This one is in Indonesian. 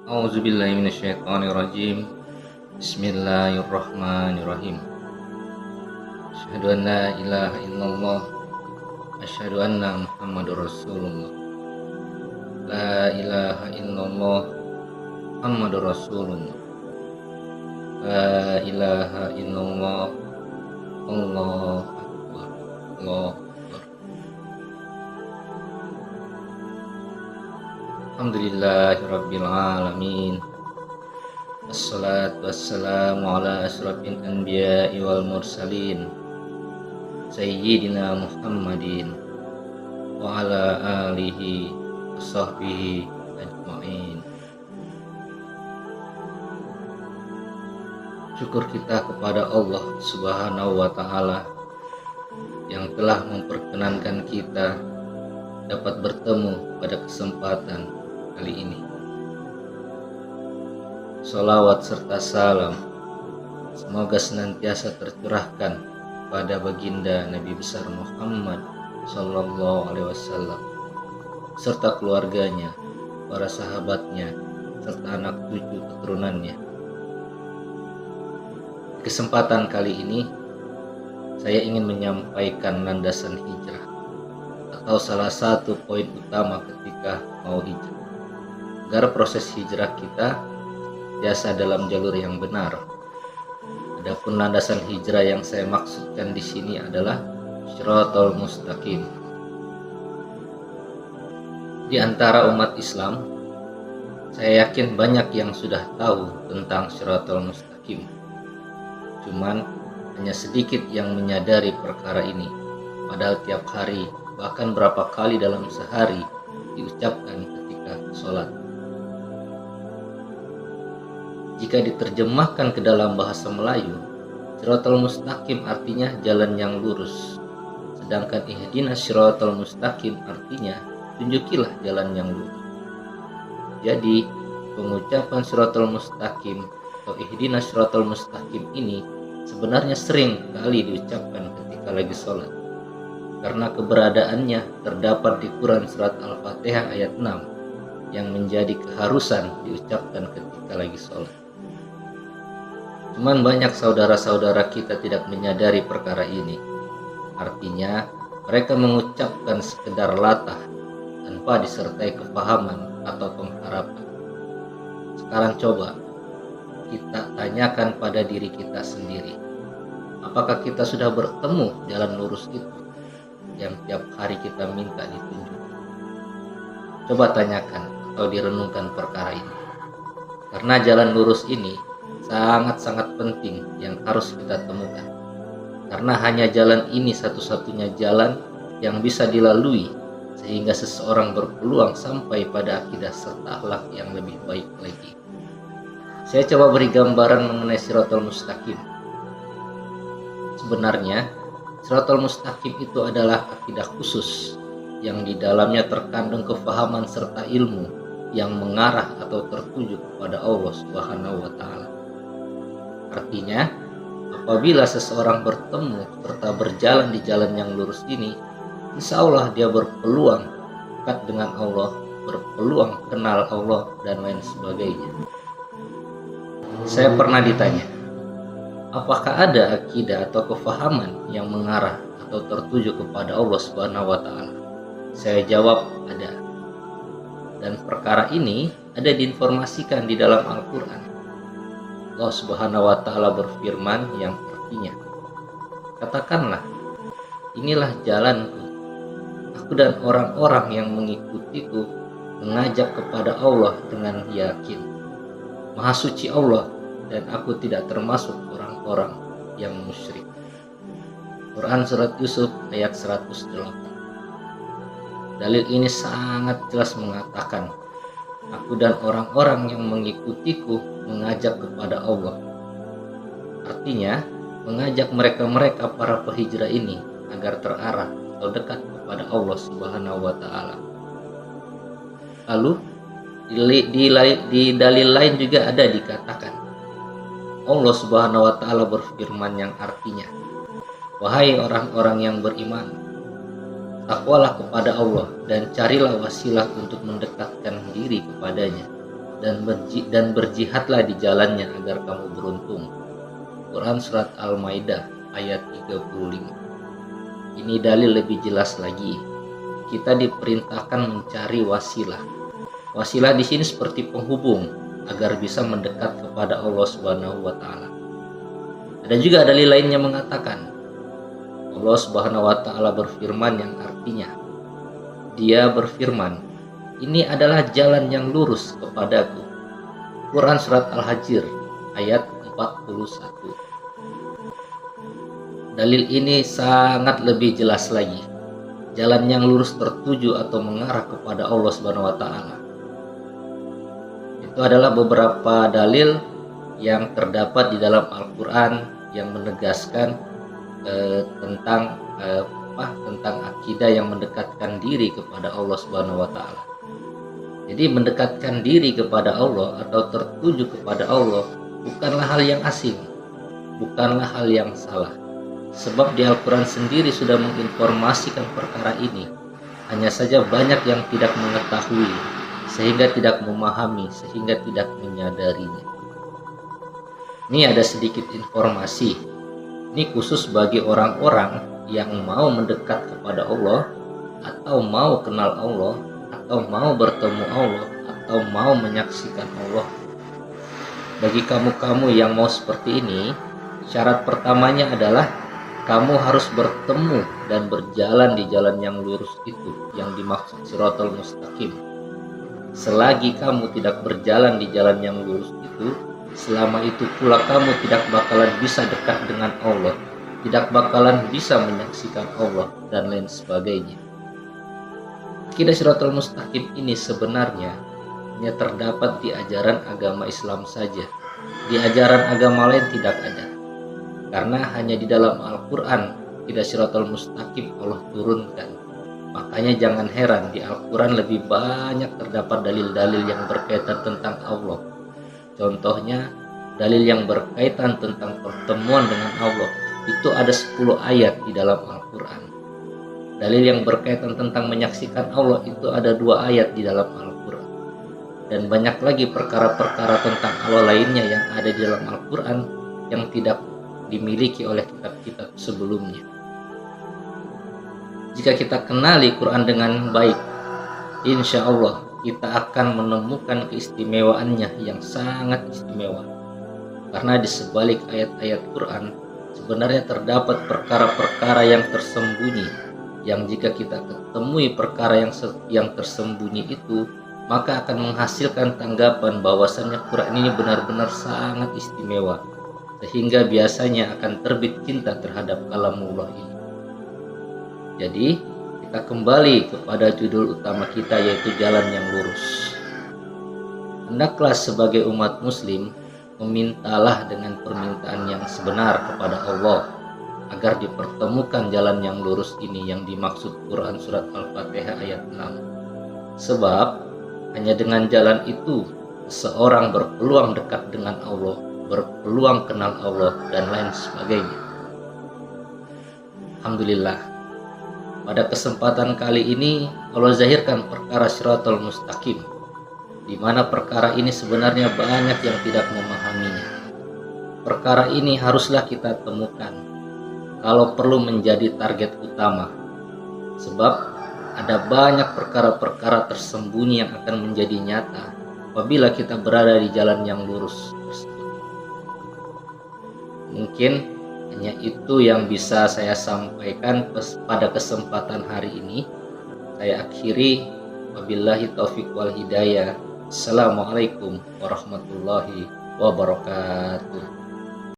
A'udzubillahi minasyaitonirrajim. Bismillahirrahmanirrahim. Asyhadu an la ilaha illallah wa asyhadu anna Muhammadur Rasulullah. La ilaha illallah Muhammadur Rasulullah. La ilaha illallah Allahu akbar. Allahu akbar. Alhamdulillahirabbil alamin. Assalatu wassalamu ala asyrafil anbiya'i wal mursalin Sayyidina Muhammadin wa ala alihi wa sahbihi ajma'in. Syukur kita kepada Allah Subhanahu wa ta'ala yang telah memperkenankan kita dapat bertemu pada kesempatan kali ini. Sholawat serta salam semoga senantiasa tercurahkan pada baginda Nabi besar Muhammad Sallallahu Alaihi Wasallam serta keluarganya, para sahabatnya, serta anak cucu keturunannya. Kesempatan kali ini saya ingin menyampaikan landasan hijrah atau salah satu poin utama ketika mau hijrah agar proses hijrah kita biasa dalam jalur yang benar. Adapun landasan hijrah yang saya maksudkan di sini adalah Shiratal Mustaqim. Di antara umat Islam, saya yakin banyak yang sudah tahu tentang Shiratal Mustaqim. Cuman hanya sedikit yang menyadari perkara ini. Padahal tiap hari, bahkan berapa kali dalam sehari diucapkan ketika sholat. Jika diterjemahkan ke dalam bahasa Melayu, Shiratal Mustaqim artinya jalan yang lurus. Sedangkan Ihdinas Shiratal Mustaqim artinya tunjukilah jalan yang lurus. Jadi, pengucapan Shiratal Mustaqim atau Ihdinas Shiratal Mustaqim ini sebenarnya sering kali diucapkan ketika lagi sholat. Karena keberadaannya terdapat di Quran Surat Al-Fatihah ayat 6 yang menjadi keharusan diucapkan ketika lagi sholat. Cuman banyak saudara-saudara kita tidak menyadari perkara ini. Artinya mereka mengucapkan sekedar latah tanpa disertai kepahaman atau pengharapan. Sekarang coba kita tanyakan pada diri kita sendiri. Apakah kita sudah bertemu jalan lurus itu yang tiap hari kita minta ditunjuk? Coba tanyakan atau direnungkan perkara ini. Karena jalan lurus ini sangat-sangat penting yang harus kita temukan. Karena hanya jalan ini satu-satunya jalan yang bisa dilalui sehingga seseorang berpeluang sampai pada akidah serta akhlak yang lebih baik lagi. Saya coba beri gambaran mengenai Shiratal Mustaqim. Sebenarnya Shiratal Mustaqim itu adalah akidah khusus yang di dalamnya terkandung kefahaman serta ilmu yang mengarah atau tertuju kepada Allah Subhanahu wa ta'ala. Artinya, apabila seseorang bertemu serta berjalan di jalan yang lurus ini, insya Allah dia berpeluang dekat dengan Allah, berpeluang kenal Allah, dan lain sebagainya. Saya pernah ditanya, apakah ada akidah atau kefahaman yang mengarah atau tertuju kepada Allah Subhanahu wa ta'ala? Saya jawab, ada. Dan perkara ini ada diinformasikan di dalam Al-Quran. Allah Subhanahu wa ta'ala berfirman yang artinya, katakanlah, inilah jalanku. Aku dan orang-orang yang mengikutiku mengajak kepada Allah dengan yakin. Maha suci Allah, dan aku tidak termasuk orang-orang yang musyrik. Quran Surat Yusuf ayat 108. Dalil ini sangat jelas mengatakan, aku dan orang-orang yang mengikutiku mengajak kepada Allah. Artinya, mengajak mereka-mereka para pehijrah ini agar terarah atau dekat kepada Allah Subhanahu wa ta'ala. Lalu, di dalil lain juga ada dikatakan, Allah Subhanahu wa ta'ala berfirman yang artinya, wahai orang-orang yang beriman, takwalah kepada Allah dan carilah wasilah untuk mendekatkan diri kepadanya dan berjihadlah di jalannya agar kamu beruntung. Quran Surat Al-Maidah ayat 35. Ini dalil lebih jelas lagi. Kita diperintahkan mencari wasilah. Wasilah di sini seperti penghubung agar bisa mendekat kepada Allah Subhanahu wa taala. Ada juga dalil lainnya mengatakan Allah Subhanahu wa taala berfirman yang artinya Dia berfirman, "Ini adalah jalan yang lurus kepadaku." Quran Surat Al-Hijr ayat 41. Dalil ini sangat lebih jelas lagi. Jalan yang lurus tertuju atau mengarah kepada Allah Subhanahu wa taala. Itu adalah beberapa dalil yang terdapat di dalam Al-Qur'an yang menegaskan tentang akidah yang mendekatkan diri kepada Allah Subhanahu wa taala. Jadi mendekatkan diri kepada Allah atau tertuju kepada Allah bukanlah hal yang asing, bukanlah hal yang salah. Sebab di Al-Quran sendiri sudah menginformasikan perkara ini. Hanya saja banyak yang tidak mengetahui, sehingga tidak memahami, sehingga tidak menyadarinya. Ini ada sedikit informasi. Ini khusus bagi orang-orang yang mau mendekat kepada Allah, atau mau kenal Allah, atau mau bertemu Allah, atau mau menyaksikan Allah. Bagi kamu-kamu yang mau seperti ini, syarat pertamanya adalah kamu harus bertemu dan berjalan di jalan yang lurus itu, yang dimaksud Shiratal Mustaqim. Selagi kamu tidak berjalan di jalan yang lurus itu, selama itu pula kamu tidak bakalan bisa dekat dengan Allah, tidak bakalan bisa menyaksikan Allah, dan lain sebagainya. Akidah Shiratal Mustaqim ini sebenarnya hanya terdapat di ajaran agama Islam saja. Di ajaran agama lain tidak ada. Karena hanya di dalam Al-Quran akidah Shiratal Mustaqim Allah turunkan. Makanya jangan heran di Al-Quran lebih banyak terdapat dalil-dalil yang berkaitan tentang Allah. Contohnya dalil yang berkaitan tentang pertemuan dengan Allah itu ada 10 ayat di dalam Al-Quran. Dalil yang berkaitan tentang menyaksikan Allah itu ada 2 ayat di dalam Al-Quran. Dan banyak lagi perkara-perkara tentang Allah lainnya yang ada di dalam Al-Quran yang tidak dimiliki oleh kitab-kitab sebelumnya. Jika kita kenali Quran dengan baik, insya Allah kita akan menemukan keistimewaannya yang sangat istimewa. Karena di sebalik ayat-ayat Quran sebenarnya terdapat perkara-perkara yang tersembunyi, yang jika kita ketemui perkara yang tersembunyi itu, maka akan menghasilkan tanggapan bahwasannya Quran ini benar-benar sangat istimewa, sehingga biasanya akan terbit cinta terhadap kalamullah ini. Jadi kita kembali kepada judul utama kita, yaitu jalan yang lurus. Hendaklah sebagai umat muslim memintalah dengan permintaan yang sebenar kepada Allah agar dipertemukan jalan yang lurus ini yang dimaksud Quran Surat Al-Fatihah ayat 6. Sebab hanya dengan jalan itu seorang berpeluang dekat dengan Allah, berpeluang kenal Allah, dan lain sebagainya. Alhamdulillah, pada kesempatan kali ini Allah zahirkan perkara Shiratal Mustaqim, di mana perkara ini sebenarnya banyak yang tidak memahaminya. Perkara ini haruslah kita temukan kalau perlu menjadi target utama, sebab ada banyak perkara-perkara tersembunyi yang akan menjadi nyata apabila kita berada di jalan yang lurus tersebut. Mungkin hanya itu yang bisa saya sampaikan pada kesempatan hari ini. Saya akhiri, wabillahi taufiq wal hidayah. Assalamualaikum warahmatullahi wabarakatuh.